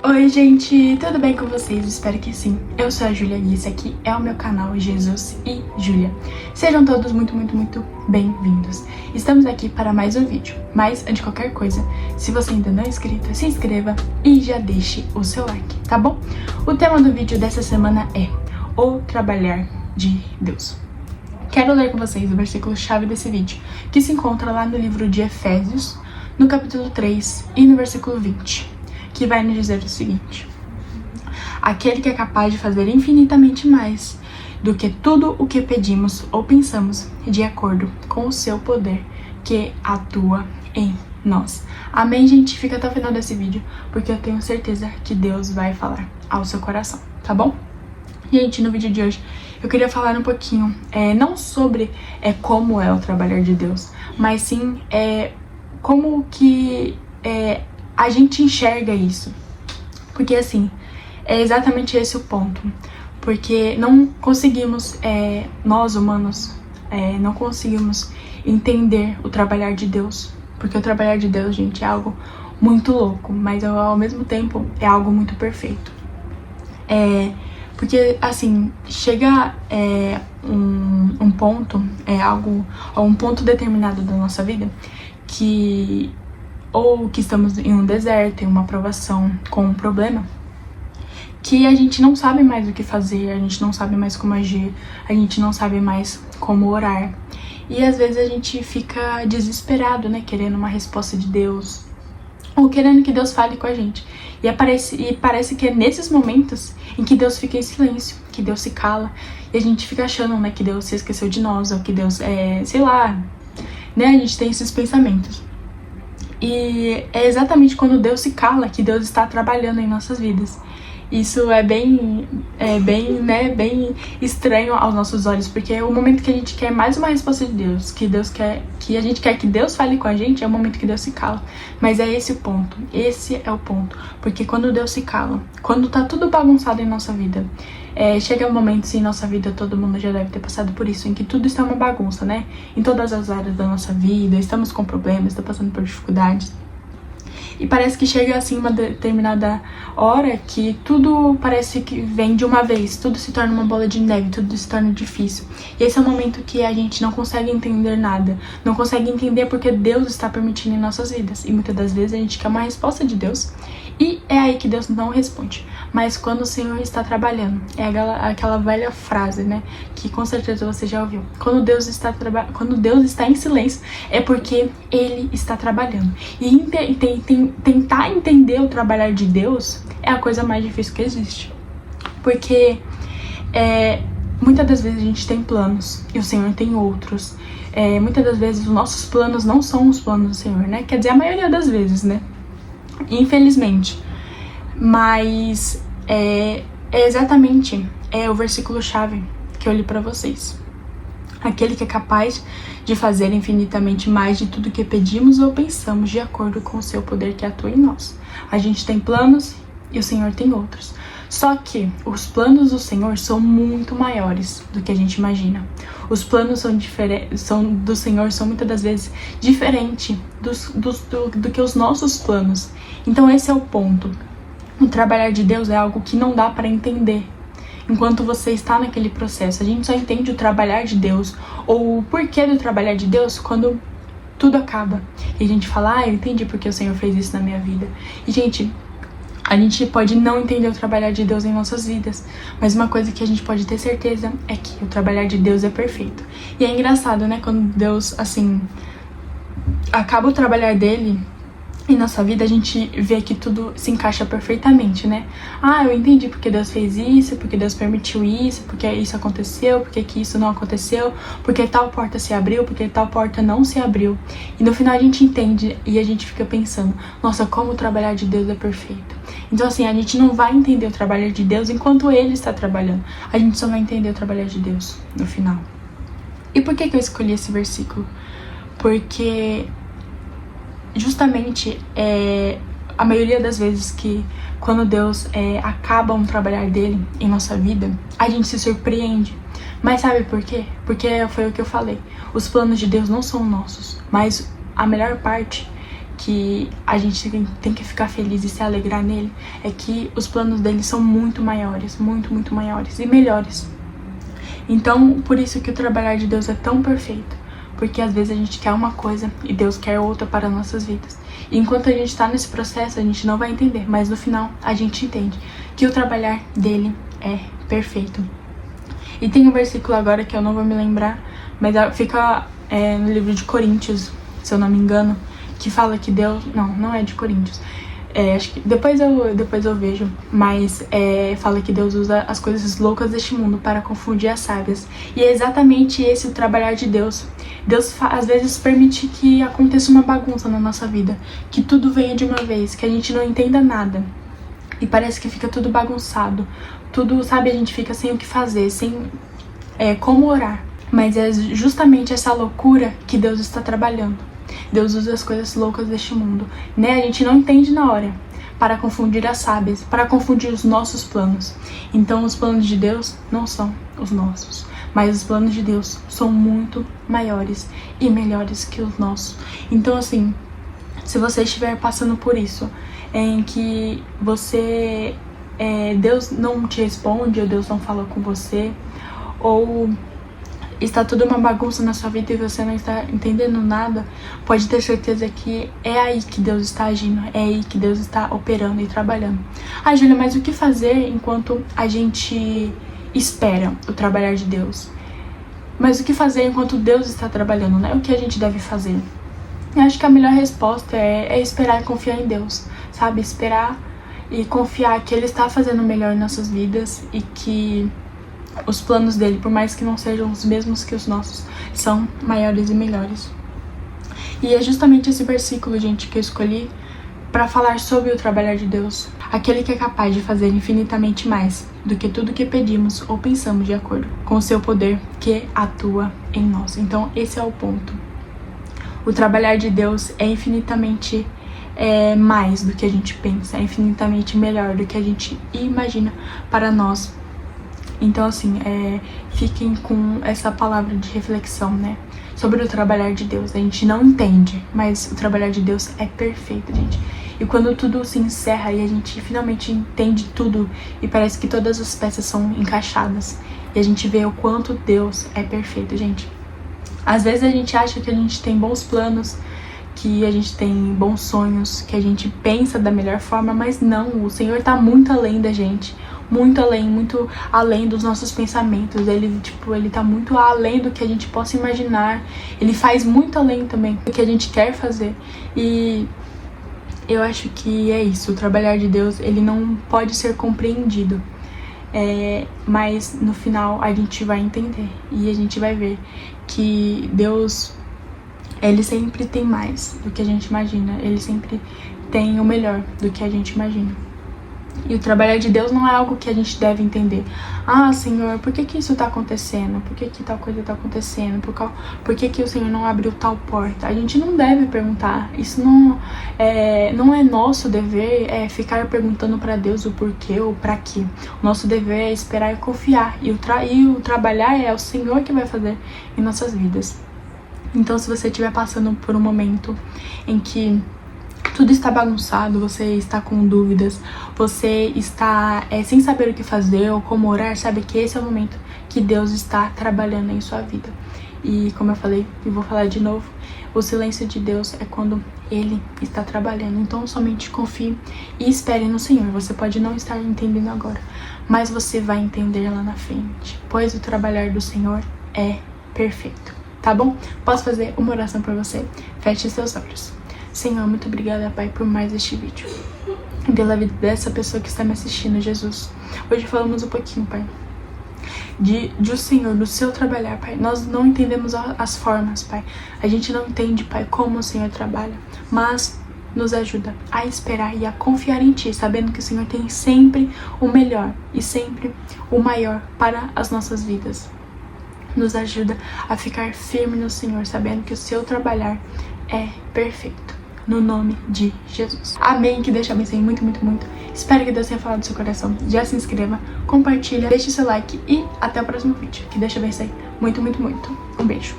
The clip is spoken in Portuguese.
Oi gente, tudo bem com vocês? Espero que sim. Eu sou a Júlia e esse aqui é o meu canal Jesus e Júlia. Sejam todos muito bem-vindos. Estamos aqui para mais um vídeo, mas antes de qualquer coisa, se você ainda não é inscrito, se inscreva e já deixe o seu like, tá bom? O tema do vídeo dessa semana é o trabalhar de Deus. Quero ler com vocês o versículo-chave desse vídeo, que se encontra lá no livro de Efésios, no capítulo 3 e no versículo 20. Que vai nos dizer o seguinte: aquele que é capaz de fazer infinitamente mais do que tudo o que pedimos ou pensamos, de acordo com o seu poder que atua em nós. Amém, gente? Fica até o final desse vídeo, porque eu tenho certeza que Deus vai falar ao seu coração, tá bom? Gente, no vídeo de hoje eu queria falar um pouquinho, não sobre como é o trabalhar de Deus, mas sim como que a gente enxerga isso. Porque assim, é exatamente esse o ponto. Porque não conseguimos, nós humanos, não conseguimos entender o trabalhar de Deus. Porque o trabalhar de Deus, gente, é algo muito louco, mas ao mesmo tempo é algo muito perfeito. Porque assim, chega um ponto, um ponto determinado da nossa vida ou que estamos em um deserto, em uma provação, com um problema, que a gente não sabe mais o que fazer, a gente não sabe mais como agir, a gente não sabe mais como orar. E às vezes a gente fica desesperado, né, querendo uma resposta de Deus, ou querendo que Deus fale com a gente. E parece que é nesses momentos em que Deus fica em silêncio, que Deus se cala, e a gente fica achando, né, que Deus se esqueceu de nós, ou que Deus sei lá, né, a gente tem esses pensamentos. E é exatamente quando Deus se cala que Deus está trabalhando em nossas vidas. Isso é bem estranho aos nossos olhos, porque é o momento que a gente quer mais uma resposta de Deus, que a gente quer que Deus fale com a gente, é o momento que Deus se cala. Mas é esse o ponto, esse é o ponto, porque quando Deus se cala, quando tá tudo bagunçado em nossa vida, chega um momento, em nossa vida, todo mundo já deve ter passado por isso, em que tudo está uma bagunça, né? Em todas as áreas da nossa vida, estamos com problemas, estamos passando por dificuldades. E parece que chega assim uma determinada hora que tudo parece que vem de uma vez, tudo se torna uma bola de neve, tudo se torna difícil. E esse é o momento que a gente não consegue entender nada, não consegue entender porque Deus está permitindo em nossas vidas. E muitas das vezes a gente quer uma resposta de Deus e é aí que Deus não responde. Mas quando o Senhor está trabalhando, é aquela velha frase, né, que com certeza você já ouviu. Quando Deus está em silêncio, é porque Ele está trabalhando. E tentar entender o trabalhar de Deus é a coisa mais difícil que existe. Porque muitas das vezes a gente tem planos e o Senhor tem outros. Muitas das vezes os nossos planos não são os planos do Senhor, né? Quer dizer, a maioria das vezes, né? Infelizmente. Mas é exatamente o versículo-chave que eu li pra vocês. Aquele que é capaz de fazer infinitamente mais de tudo que pedimos ou pensamos, de acordo com o seu poder que atua em nós. A gente tem planos e o Senhor tem outros. Só que os planos do Senhor são muito maiores do que a gente imagina. Os planos do Senhor são muitas das vezes diferentes do que os nossos planos. Então esse é o ponto. O trabalhar de Deus é algo que não dá para entender enquanto você está naquele processo. A gente só entende o trabalhar de Deus ou o porquê do trabalhar de Deus quando tudo acaba. E a gente fala, eu entendi porque o Senhor fez isso na minha vida. E gente, a gente pode não entender o trabalhar de Deus em nossas vidas, mas uma coisa que a gente pode ter certeza é que o trabalhar de Deus é perfeito. E é engraçado, né, quando Deus, assim, acaba o trabalhar dele em nossa vida, a gente vê que tudo se encaixa perfeitamente, né? Eu entendi porque Deus fez isso, porque Deus permitiu isso, porque isso aconteceu, porque que isso não aconteceu, porque tal porta se abriu, porque tal porta não se abriu. E no final a gente entende e a gente fica pensando, nossa, como o trabalhar de Deus é perfeito. Então assim, a gente não vai entender o trabalhar de Deus enquanto Ele está trabalhando. A gente só vai entender o trabalhar de Deus no final. E por que eu escolhi esse versículo? Porque justamente a maioria das vezes que quando Deus acaba um trabalhar dele em nossa vida, a gente se surpreende. Mas sabe por quê? Porque foi o que eu falei. Os planos de Deus não são nossos, mas a melhor parte que a gente tem que ficar feliz e se alegrar nele, é que os planos dele são muito maiores, muito maiores e melhores. Então, por isso que o trabalhar de Deus é tão perfeito, porque às vezes a gente quer uma coisa e Deus quer outra para nossas vidas. E enquanto a gente está nesse processo, a gente não vai entender, mas no final a gente entende que o trabalhar dele é perfeito. E tem um versículo agora que eu não vou me lembrar, mas fica no livro de Coríntios, se eu não me engano, que fala que Deus... Não é de Coríntios. Acho que depois eu vejo, mas fala que Deus usa as coisas loucas deste mundo para confundir as sábias. E é exatamente esse o trabalhar de Deus. Deus às vezes permite que aconteça uma bagunça na nossa vida, que tudo venha de uma vez, que a gente não entenda nada. E parece que fica tudo bagunçado. Tudo, sabe, a gente fica sem o que fazer, sem como orar. Mas é justamente essa loucura que Deus está trabalhando. Deus usa as coisas loucas deste mundo, né? A gente não entende na hora, para confundir as sábias, para confundir os nossos planos. Então os planos de Deus não são os nossos, mas os planos de Deus são muito maiores e melhores que os nossos. Então assim, se você estiver passando por isso, em que você Deus não te responde, ou Deus não fala com você, ou está tudo uma bagunça na sua vida e você não está entendendo nada, pode ter certeza que é aí que Deus está agindo, é aí que Deus está operando e trabalhando. Ah, Júlia, mas o que fazer enquanto a gente espera o trabalhar de Deus? Mas o que fazer enquanto Deus está trabalhando, né? O que a gente deve fazer? Eu acho que a melhor resposta é esperar e confiar em Deus, sabe? Esperar e confiar que Ele está fazendo o melhor em nossas vidas e que os planos dele, por mais que não sejam os mesmos que os nossos, são maiores e melhores. E é justamente esse versículo, gente, que eu escolhi para falar sobre o trabalhar de Deus. Aquele que é capaz de fazer infinitamente mais do que tudo que pedimos ou pensamos, de acordo com o seu poder que atua em nós. Então esse é o ponto. O trabalhar de Deus é infinitamente mais do que a gente pensa, é infinitamente melhor do que a gente imagina para nós. Então, assim, fiquem com essa palavra de reflexão, né? Sobre o trabalhar de Deus. A gente não entende, mas o trabalhar de Deus é perfeito, gente. E quando tudo se encerra e a gente finalmente entende tudo e parece que todas as peças são encaixadas e a gente vê o quanto Deus é perfeito, gente. Às vezes a gente acha que a gente tem bons planos, que a gente tem bons sonhos, que a gente pensa da melhor forma, mas não, o Senhor tá muito além da gente. Muito além dos nossos pensamentos. Ele tá muito além do que a gente possa imaginar. Ele faz muito além também do que a gente quer fazer. E eu acho que é isso. O trabalhar de Deus, ele não pode ser compreendido. Mas no final a gente vai entender. E a gente vai ver que Deus, Ele sempre tem mais do que a gente imagina. Ele sempre tem o melhor do que a gente imagina. E o trabalhar de Deus não é algo que a gente deve entender. Ah, Senhor, por que isso tá acontecendo? Por que tal coisa tá acontecendo? Por que o Senhor não abriu tal porta? A gente não deve perguntar. Isso não é nosso dever ficar perguntando para Deus o porquê ou para quê. O nosso dever é esperar e confiar. E o trabalhar é o Senhor que vai fazer em nossas vidas. Então, se você estiver passando por um momento em que tudo está bagunçado, você está com dúvidas, você está sem saber o que fazer ou como orar, sabe que esse é o momento que Deus está trabalhando em sua vida. E como eu falei, e vou falar de novo, o silêncio de Deus é quando Ele está trabalhando. Então somente confie e espere no Senhor. Você pode não estar entendendo agora, mas você vai entender lá na frente, pois o trabalhar do Senhor é perfeito. Tá bom? Posso fazer uma oração por você? Feche seus olhos. Senhor, muito obrigada, Pai, por mais este vídeo. Pela vida dessa pessoa que está me assistindo, Jesus. Hoje falamos um pouquinho, Pai, de o Senhor, do seu trabalhar, Pai. Nós não entendemos as formas, Pai. A gente não entende, Pai, como o Senhor trabalha. Mas nos ajuda a esperar e a confiar em Ti, sabendo que o Senhor tem sempre o melhor e sempre o maior para as nossas vidas. Nos ajuda a ficar firme no Senhor, sabendo que o seu trabalhar é perfeito. No nome de Jesus. Amém. Que Deus te abençoe muito, muito, muito. Espero que Deus tenha falado do seu coração. Já se inscreva, compartilha, deixe seu like e até o próximo vídeo. Que Deus te abençoe muito, muito, muito. Um beijo.